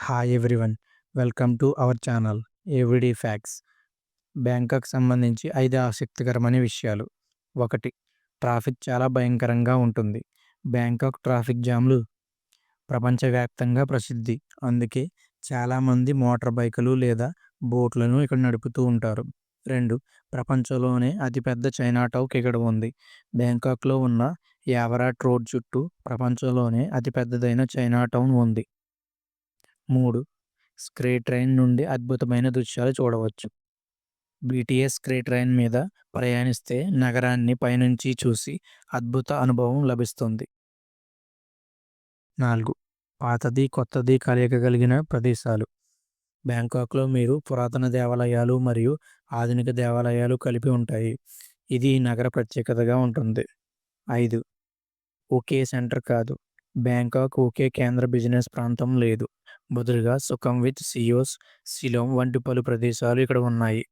Hi everyone. Welcome to our channel everyday facts. Bangkok సంబంధించి 5 ఆసక్తికరమైన విషయాలు. 1. ట్రాఫిక్ చాలా భయంకరంగా ఉంటుంది. బ్యాంకాక్ ట్రాఫిక్ జామ్‌లు ప్రపంచవ్యాప్తంగా ప్రసిద్ధి. అందుకే చాలామంది మోటార్ బైకులు లేదా బోట్లను ఇక్కడ నడుపుతూ ఉంటారు. 2. ప్రపంచంలోనే అతిపెద్ద చైనా టౌన్ ఇక్కడ ఉంది. బ్యాంకాక్‌లో ఉన్న యావరాట్ రోడ్ చుట్టూ ప్రపంచంలోనే అతిపెద్దదైన చైనా టౌన్ ఉంది. 3. స్కై ట్రైన్ నుండి అద్భుతమైన దృశ్యాలు చూడవచ్చు. బీటీఎస్ స్కై ట్రైన్ మీద ప్రయాణిస్తే నగరాన్ని పైనుంచి చూసి అద్భుత అనుభవం లభిస్తుంది. 4. పాతది, కొత్తది కలయిక కలిగిన ప్రదేశాలు. బ్యాంకాక్‌లో మీరు పురాతన దేవాలయాలు మరియు ఆధునిక దేవాలయాలు కలిపి ఉంటాయి. ఇది ఈ నగర ప్రత్యేకతగా ఉంటుంది. 5. ఒకే సెంటర్ కాదు. బ్యాంకాక్ ఒకే కేంద్ర బిజినెస్ ప్రాంతం లేదు. బదులుగా సుఖంవిత్, సియోస్, సిలోమ్ వంటి పలు ప్రదేశాలు ఇక్కడ ఉన్నాయి.